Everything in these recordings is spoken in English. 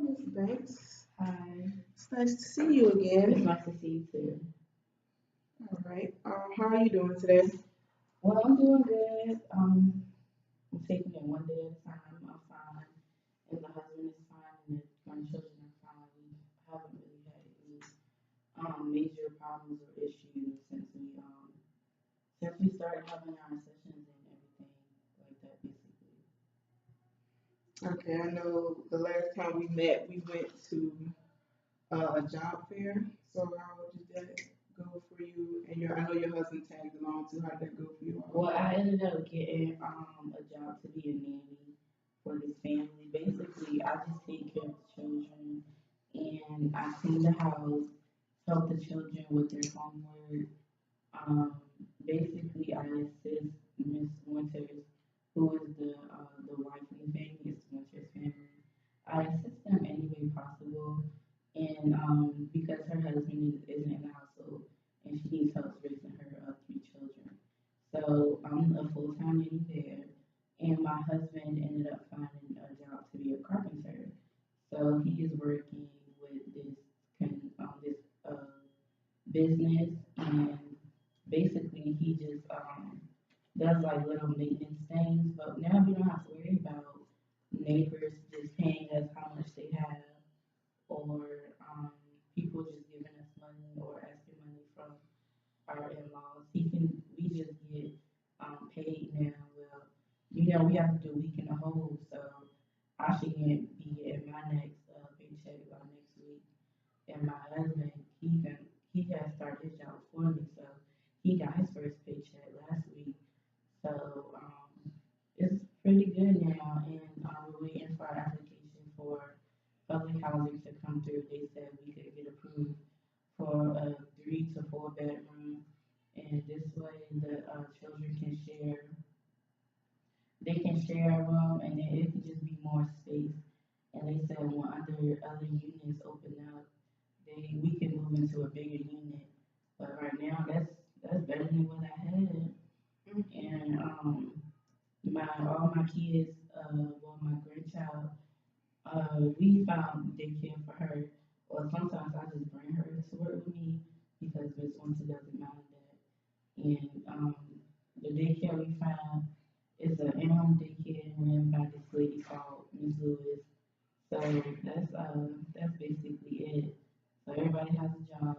Ms. Banks. Hi. It's nice to see you It's again. nice to see you too. All right. How are you doing today? Well, I'm doing good. I'm taking it one day at a time. I'm fine, and the husband is fine, and the grandchildren are fine. We haven't really had any major problems or issues since we started having our sessions and everything like that, basically. Okay, I know the last time we met, we went to a job fair. So how did that go for you? And I know your husband tagged along too. How did that go for you Well, all? I ended up getting a job to be a nanny for this family. Basically, I just take care of the children and I clean the house, help the children with their homework. Um, Basically, I assist Miss Winters, who is the wife in the family, it's Winters family. I assist them any way possible, and because her husband isn't in the household, and she needs help raising her three children. So I'm a full time nanny there, and my husband ended up finding a job to be a carpenter. So he is working with this business, and basically he just does like little maintenance things. But now we don't have to worry about neighbors just paying us how much they have, or people just giving us money or asking money from our in-laws. We just get paid now. Well, we have to do a week in a hole, so I should be getting my next paycheck by next week. And my husband, he has started his job for me, so he got his first paycheck last week. So it's pretty good now, and we're waiting for our application for public housing to come through. They said we could get approved for a 3 to 4 bedroom, and this way the children can share. They can share a room, and then it can just be more space. And they said when other units open up, we can move into a bigger unit. But right now, that's better than what I had. And my all my kids, my grandchild, we found daycare for her. Or sometimes I just bring her to work with me because Miss Winter doesn't mind that. And the daycare we found is an in-home daycare run by this lady called Miss Lewis. So that's basically it. So everybody has a job.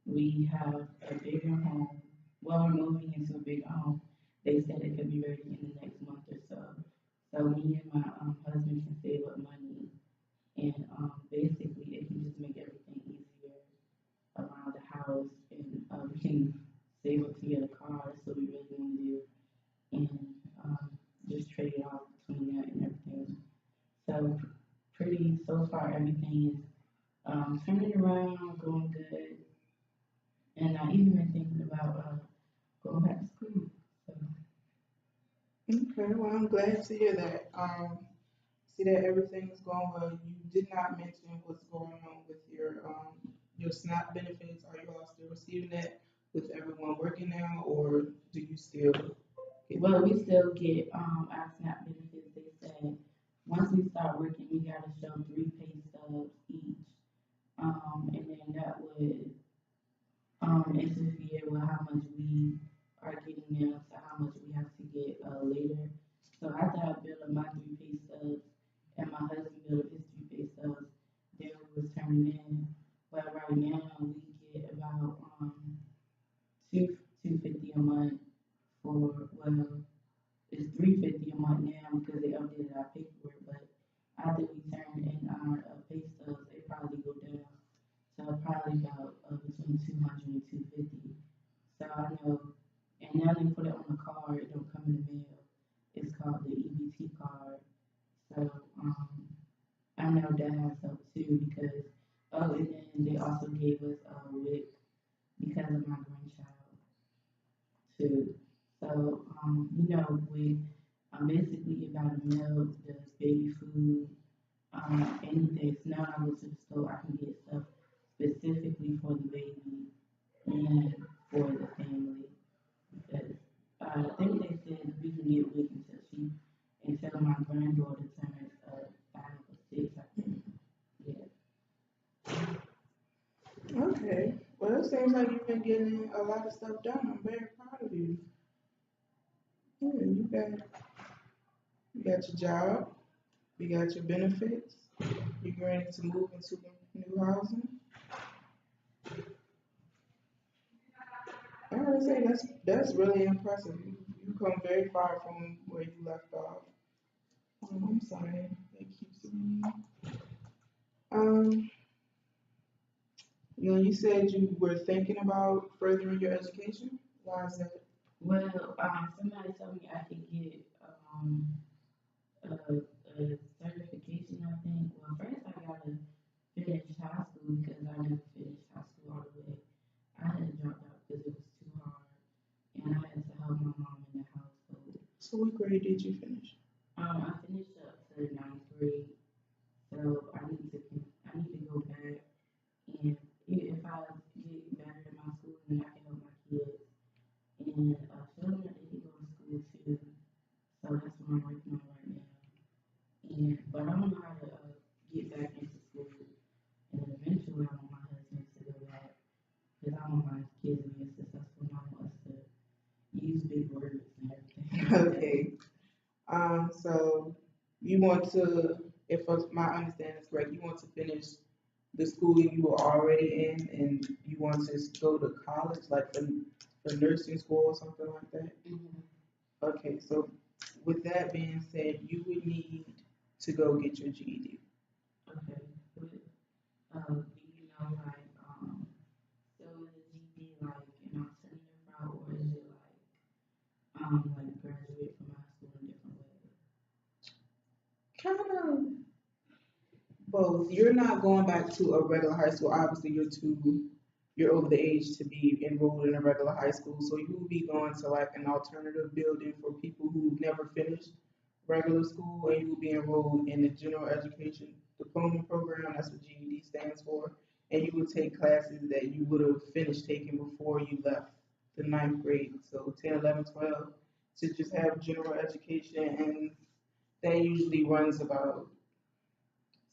We have a bigger home. Well, we're moving into a bigger home. They said it could be ready in the next month or so. So me and my husband can save up money, and basically it can just make everything easier around the house, and we can save up to get a car. That's what we really want to do, and just trade it off between that and everything. So pretty so far, everything is turning around, going good, and I even been thinking about going back to school. So Okay, well, I'm glad to hear that. See that everything is going well. You did not mention what's going on with your SNAP benefits. Are you all still receiving that with everyone working now, or do you still get well, we still get our SNAP benefits. They said once we start working, we gotta show 3 pay stubs each, and then that would interfere with how much we are getting now to how much we have to get later. So after I build up my 3 pay stubs and my husband built up his 3 pay stubs, then we was turning in. But right now we get about two fifty a month for, well, it's 350 a month now because they updated our paperwork. But after we turn in our pay stubs, they probably go down. So probably about between 200 and 250. So I know, and now they put it on the card. It don't come in the mail. It's called the EBT card. So I know that has helped too because and then they also gave us a WIC because of my grandchild too. So with basically about a meal, the baby food, anything. So now I go to the store, I can get stuff specifically for the baby and for the family because I think they said we can get WIC until my granddaughter turns 5 or 6, I think. seems like you've been getting a lot of stuff done. I'm very proud of you. Yeah, you got your job, you got your benefits, you're ready to move into new housing. I would say that's really impressive. You come very far from where you left off. I'm sorry, that keeps ringing. Um, you said you were thinking about furthering your education. Why is that? Well, somebody told me I could get a certification, I think. Well, first I gotta finish high school because I never finished high school all the way. I had dropped out because it was too hard, and I had to help my mom in the household. So what grade did you finish? I finished up to ninth grade, so I need to go back, and if I get better in my school, then I can help my kids and show them that they can go to school too. So that's what I'm working on right now. And but I don't know how to get back into school, and then eventually I want my husband to go back because I want my kids to be successful, and I want us to use big words and everything. Okay. So you want to, if my understanding is correct, you want to finish the schooling you were already in, and you want to go to college, like for nursing school or something like that. Mhm. Okay. So with that being said, you would need to go get your GED. Okay. But, do you know like so is the GD like an alternative route or is it like graduate from high school in a different way? Kind of both. You're not going back to a regular high school. Obviously, you're over the age to be enrolled in a regular high school. So you will be going to like an alternative building for people who never finished regular school, and you will be enrolled in the general education diploma program. That's what GED stands for. And you will take classes that you would have finished taking before you left the ninth grade. So 10, 11, 12, to just have general education. And that usually runs about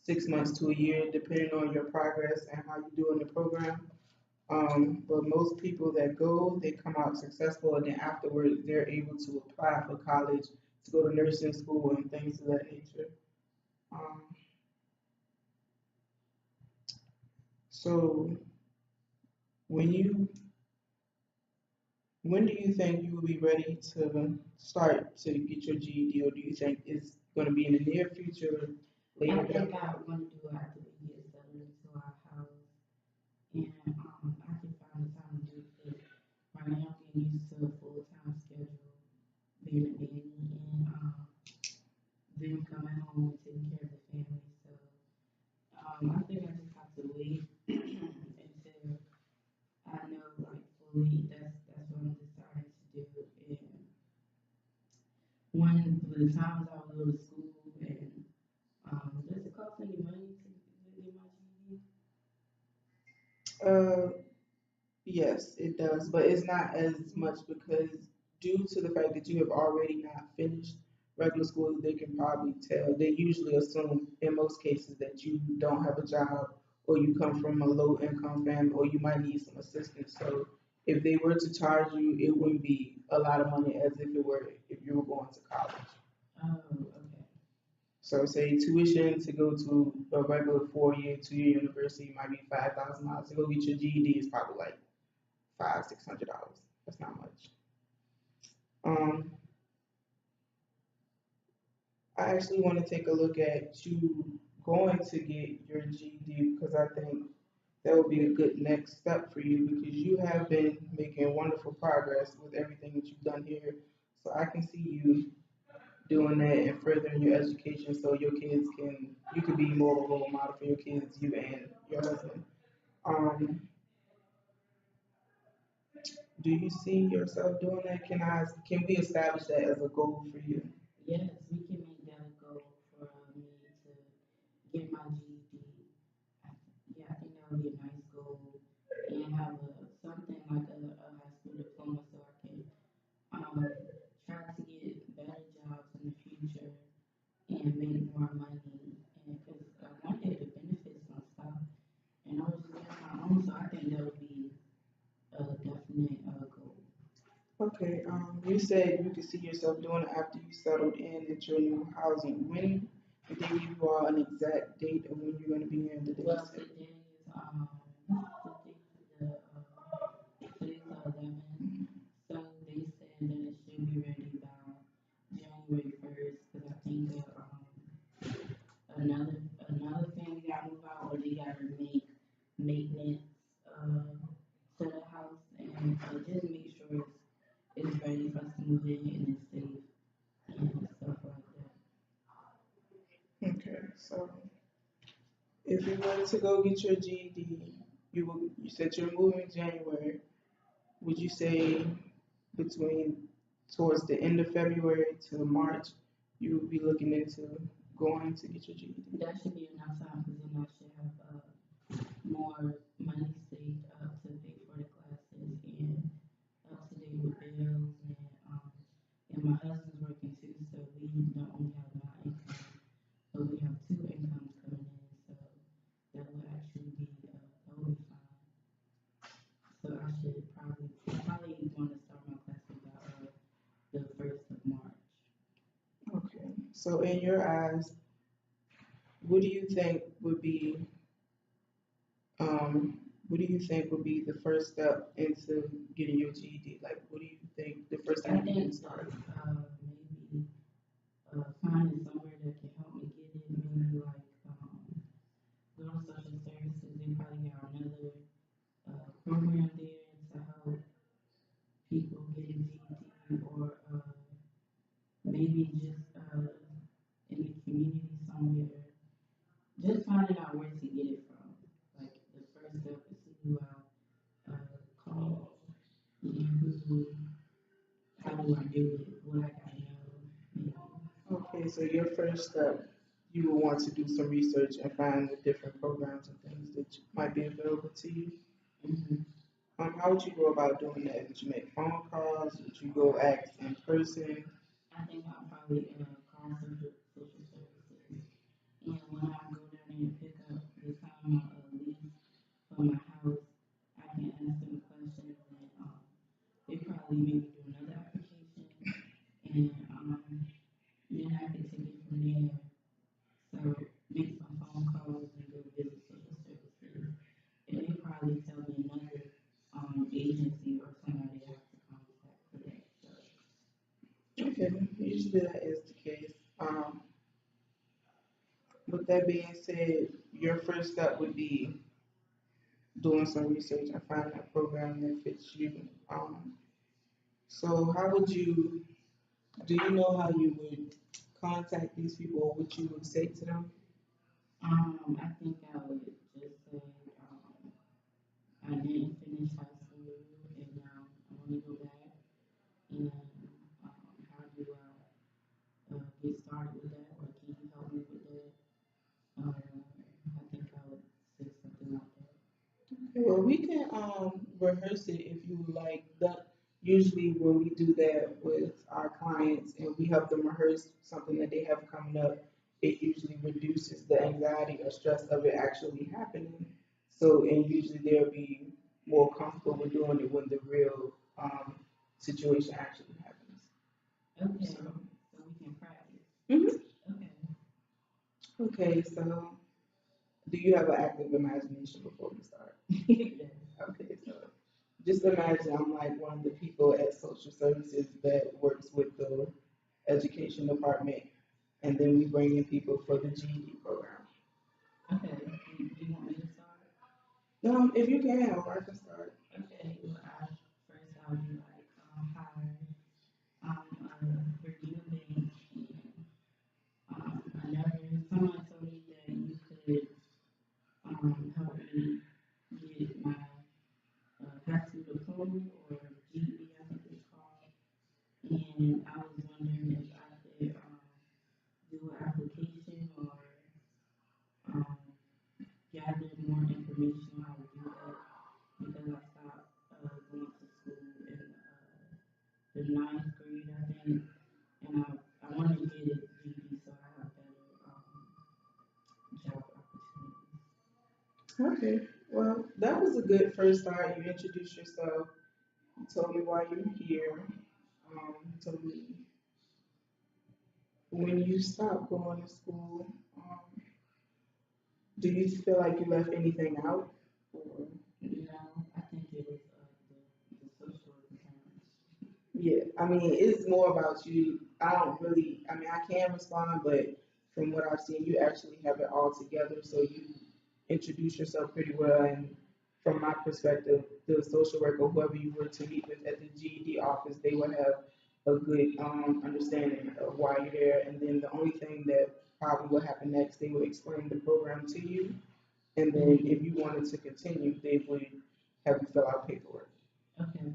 6 months to a year, depending on your progress and how you do in the program. But most people that go, they come out successful, and then afterwards, they're able to apply for college, to go to nursing school, and things of that nature. Um, so when you, when do you think you will be ready to start to get your GED, or do you think it's going to be in the near future, I later down think the I line? want to do it after we get settled into our house, and I can find the time to do it because right now I'm getting used to a full time schedule, being a nanny, and them coming home and taking care of the family. So I think I just have to wait until I know like fully that's what I'm deciding to do. And when the times I will go to school and does it cost any money to get my GED? Uh, Yes, it does, but it's not as much because due to the fact that you have already not finished regular school, they can probably tell. They usually assume in most cases that you don't have a job or you come from a low income family or you might need some assistance. So if they were to charge you, it wouldn't be a lot of money as if you were going to college. Oh, okay. So say tuition to go to a regular 4 year, 2 year university might be $5,000. To go get your GED is probably like $500, $600. That's not much. Um, I actually want to take a look at you going to get your GED because I think that would be a good next step for you because you have been making wonderful progress with everything that you've done here. So I can see you doing that and furthering your education so you can be more of a role model for your kids, you and your husband. Um, do you see yourself doing that? Can we establish that as a goal for you? Yes, we can make that a goal for me to get my GED. Yeah, I think that would be a nice goal and have something like a high school diploma so I can um, try to get better jobs in the future and make more money. And because one day the benefits gonna stop, and I was just on my own, so I think that would be you said you could see yourself doing it after you settled in at your new housing. When did they give you all an exact date of when you're going to be here? Did they Well, say? today is today's the 11th, so they said that it should be ready by January 1st. Because I think another another thing got moved out, or they got to make maintenance to the house, and just make sure it's ready for us to move in and it's safe and stuff like that. Okay, so if you were to go get your GED, you said you're moving in January. Would you say between towards the end of February to March, you would be looking into going to get your GED? That should be enough time because then I should have more money saved up to pay for the classes and up to date with bills and my husband's working too, so we don't only have my income, but we have two incomes coming in, so that would actually be that would be fine. So I should probably want to start my classes by the 1st of March. Okay. So in your eyes, what do you think would be um what do you think would be the first step into getting your GED? Like, what do you think the first I thing you need think to start? maybe finding somewhere that can help me get it, maybe like go to social services. They probably got another program there to help people get a GED, or maybe just in the community somewhere. Just finding out where to get it from. Like the first step is who I call and who, how do I do it, what I gotta know, maybe. Okay, so your first step, you will want to do some research and find the different programs and things that might be available to you. Mm-hmm. How would you go about doing that? Would you make phone calls? Would you go ask in person? I think I'll probably call social services. And when I go down there and pick up the time lease for my house, I can ask them questions and they probably maybe do another application and then I can take it from there. So make some phone calls and go visit social services. And they probably tell me another agency or somebody I have to contact for that. So Okay, usually that is the case. With that being said, your first step would be doing some research and finding a program that fits you. Um, so how would you, do you know how you would contact these people or what you would say to them? I think I would just say I didn't finish high school and I want to go back. And how do I get started with that, or can you help me with that? I think I would say something like that. Okay, well, we can rehearse it if you would like. That usually when we do that with our clients and we help them rehearse something that they have coming up, it usually reduces the anxiety or stress of it actually happening. So, and usually they'll be more comfortable with doing it when the real situation actually happens. Okay, So, so we can practice. mhm. Okay. Okay, so do you have an active imagination before we start? Yes. Okay, so just imagine I'm like one of the people at social services that works with the education department, and then we bring in people for the GED program. Okay. Do you want me to start? If you can, or I can start. Okay. Well, first I'll be like, hi, Regina Banks, and someone told me that you could help me get my high school diploma or GED, I think it's called. And I was wondering if I could do an application or um, gather more information on how to do that because I stopped going to school in the ninth grade, I think, and I want to get a GED so I have better job opportunities. Okay, well, that was a good first start. You introduced yourself. You told me why you're here. told me when you stopped going to school, do you feel like you left anything out? Or, No, I think it was the social requirements. yeah, I mean, it's more about you. I don't really, I mean, I can respond, but from what I've seen, you actually have it all together. So you introduce yourself pretty well. And from my perspective, the social worker, whoever you were to meet with at the GED office, they would have a good understanding of why you're there. And then the only thing that probably would happen next, they would explain the program to you. And then if you wanted to continue, they would have you fill out paperwork. Okay.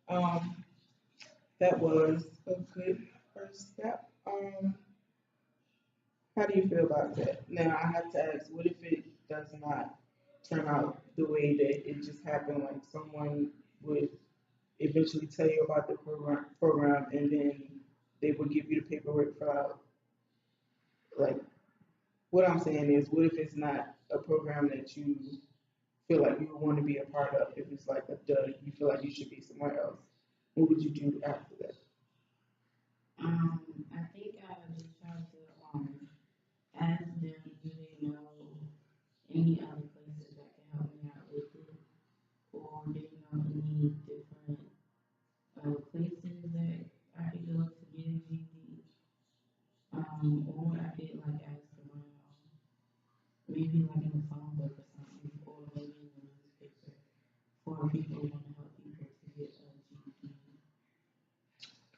Um, that was a good first step. How do you feel about that? Now I have to ask, what if it does not turn out the way that it just happened? Like someone would eventually tell you about the program, and then they would give you the paperwork for out. Like what I'm saying is, what if it's not a program that you feel like you would want to be a part of? If it's like a dud, you feel like you should be somewhere else. What would you do after that? I think I just try to ask them, do they know any other places that can help me out with it, or do you know any different places that I could go to get a GD? Or I could like ask around, maybe like in the phone book or something, or maybe in the newspaper for people who want to help people to get a GD.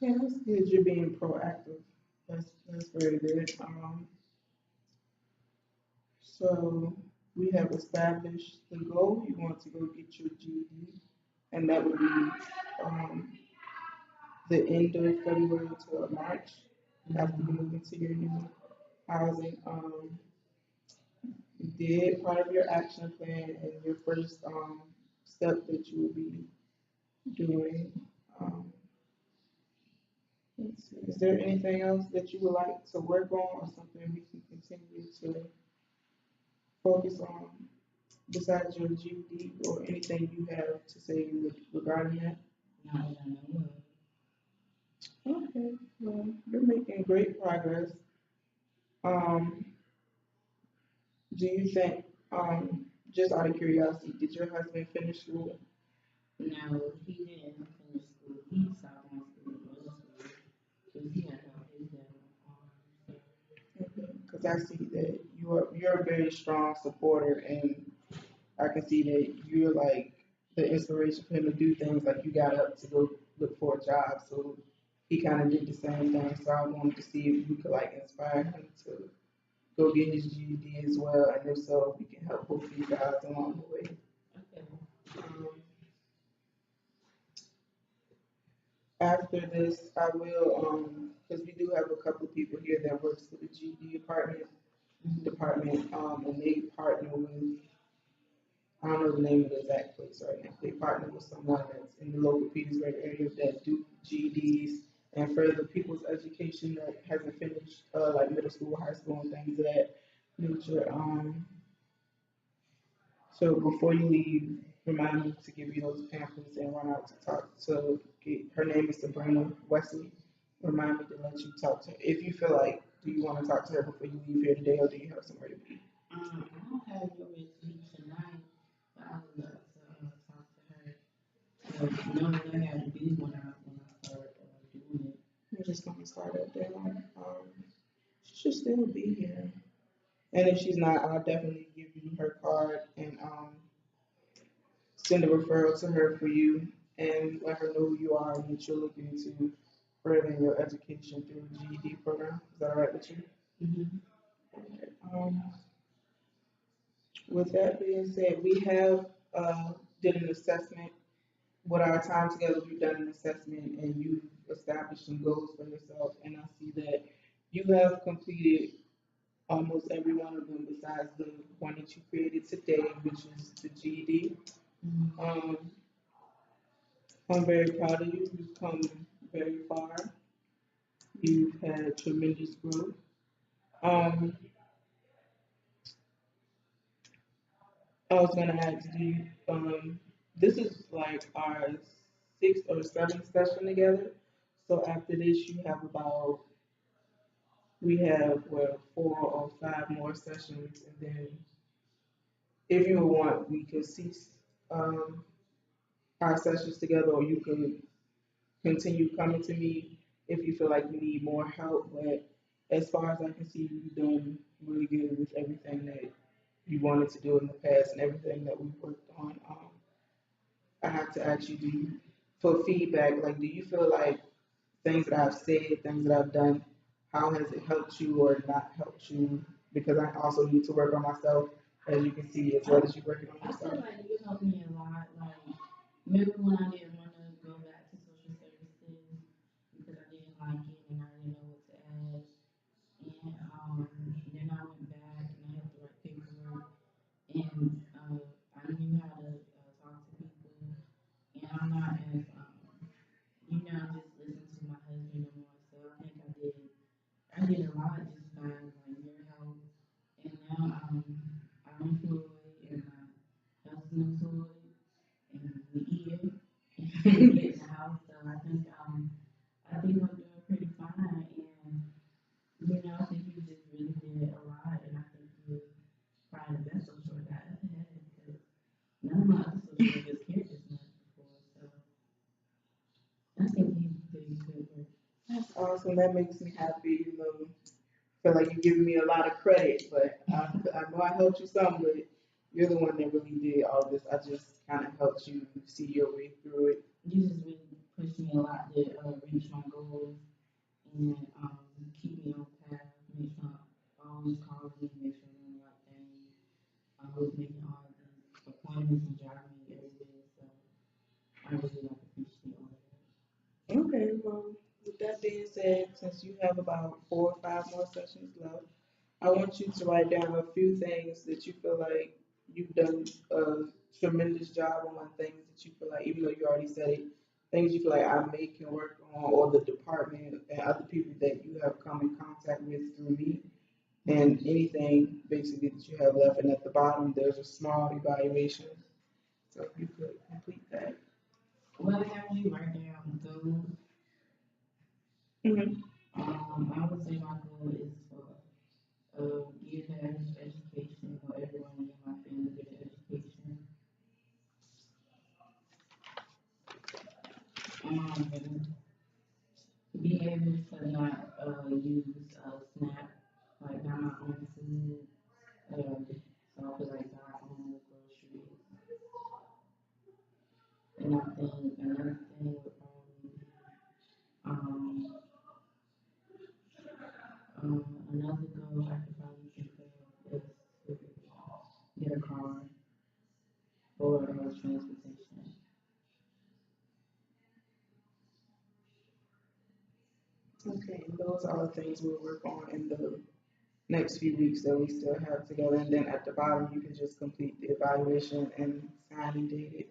Yeah, that's good. You're being proactive. That's very good. So we have established the goal. You want to go get your GED, and that would be um, the end of February to March after you move into your new housing. You did part of your action plan and your first step that you will be doing. Um, let's see. Is there anything else that you would like to work on, or something we can continue to focus on besides your GED, or anything you have to say regarding that? Not that I know of. Okay, well, you're making great progress. Um, do you think, just out of curiosity, did your husband finish school? No, he didn't finish school. He stopped going to school in middle school because he had to help his dad on the farm. So, Because I see that you're a very strong supporter, and I can see that you're like the inspiration for him to do things. Like you got up to go look for a job, so he kind of did the same thing. So I wanted to see if you could like inspire him to go get his GED as well, and if so, we can help both of you guys along the way. okay. Um, After this, I will, because we do have a couple of people here that works for the GED department, and they partner with, I don't know the name of the exact place right now. They partner with someone that's in the local Petersburg area that do GEDs and further people's education that hasn't finished, like middle school, high school, and things of that nature. So before you leave, remind me to give you those pamphlets and run out to talk to get, her name is Sabrina Wesley. Remind me to let you talk to her. If you feel like, do you want to talk to her before you leave here today, or do you have somewhere to be? I don't have no reason to leave tonight, but I would love to talk to her. Knowing I had to be when I start doing it. I'm just gonna start at that. She should still be here. And if she's not, I'll definitely give you her card and send a referral to her for you and let her know who you are and that you're looking to further your education through the GED program. Is that all right with you? Mm-hmm. Okay. With that being said, we have did an assessment. With our time together, we've done an assessment and you've established some goals for yourself. And I see that you have completed almost every one of them besides the one that you created today, which is the GED. Mm-hmm. I'm very proud of you. You've come very far. You've had tremendous growth. Um, I was gonna ask you, this is like our sixth or seventh session together. So after this, we have, well, 4 or 5 more sessions, and then if you want, we can cease um, our sessions together, or you can continue coming to me if you feel like you need more help. But as far as I can see, you've done really good with everything that you wanted to do in the past and everything that we've worked on. I have to ask you, for feedback, like, do you feel like things that I've said, things that I've done, how has it helped you or not helped you? Because I also need to work on myself, as you can see, as well as you working on I feel yourself. like you helped me a lot. Like, remember when I didn't want to go back to social services because I didn't like it and I didn't know what to ask. And then I went back and I had to write paperwork and I knew how to talk to people. And I'm not as just listen to my husband no more. So I think I did a lot just by like your help. And now I'm employed and my husband's employed and we eat and get in the house. So I think I'm doing pretty fine. And I think you just really did a lot. And I think you're probably the best social worker I ever had because none of my other social workers cared this much before. So I think you did good work. That's awesome. That makes me happy. Feel like you're giving me a lot of credit, but I know I helped you some, but you're the one that really did all this. I just kind of helped you see your way through it. You just really pushed me a lot to reach my goals and keep me on path, make sure I always call me, make sure I'm doing the right thing. I was making all these appointments and driving me everywhere, so I really like appreciate all of that. Okay, well, with that being said, since you have about 4 or 5 more sessions left, I want you to write down a few things that you feel like you've done a tremendous job on, things that you feel like, even though you already said it, things you feel like I may can work on, or the department and other people that you have come in contact with through me, and anything basically that you have left. And at the bottom, there's a small evaluation. So if you could complete that. Well, I you write down goals. Mm-hmm. I would say my goal is for give education for everyone in my family get an education. Um, be able to not use SNAP, like buy my own food, so I could like buy my own groceries. And I think another thing would probably be um, another goal I could probably think of is to get a car for transportation. Okay, and those are the things we'll work on in the next few weeks that we still have together. And then at the bottom, you can just complete the evaluation and sign and date it.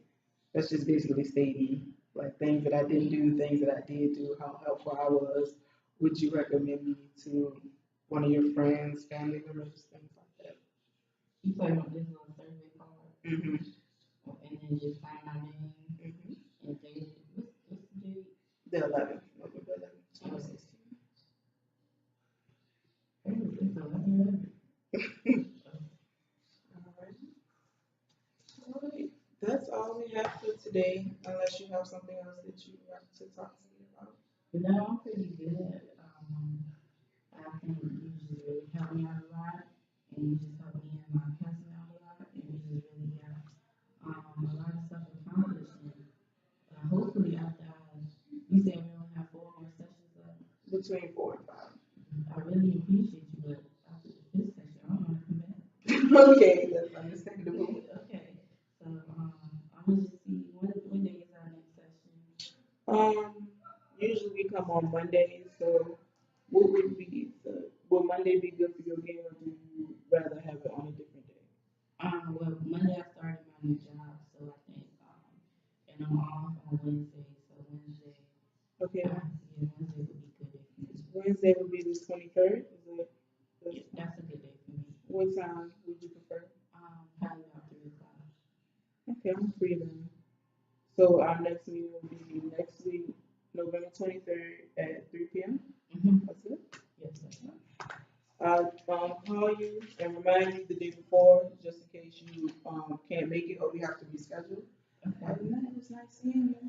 That's just basically stating like things that I didn't do, things that I did do, how helpful I was. Would you recommend me to one of your friends, family members, things like that? You play with this little survey card, Mm-hmm. and then just sign my name Mm-hmm. and date it. What's the date? The 11th, November 11th, Oh, 2016. it's 11. All right. All right. That's all we have for today, unless you have something else that you want to talk to me about. But no, I'm pretty good. I think you just really helped me out a lot, and you just helped me and my cousin out a lot, and we just really got a lot of stuff accomplished. And hopefully, after you said we only have 4 more sessions left, Between 4 and 5. I really appreciate you, but after the fifth session, I don't want to come back. Okay, that's understandable. Okay, so I'm gonna just see when day is our next session. Um, Usually we come on Mondays, so what would be would Monday be good for you again, or do you rather have it on a different day? Well, Monday I started my new job, so I think and I'm off on Wednesday, so Wednesday, Okay, yeah, Wednesday would be good if you. Wednesday would be the 23rd. Yeah, that's a good day for me. What time would you prefer? Probably about 3 o'clock. Okay, I'm free then. So our next meeting will be next week, November 23rd at 3 p.m. Mm-hmm. That's it. Yes, sir. I'll call you and remind you the day before, just in case you can't make it or we have to reschedule. Okay. Other than that, it was nice seeing you.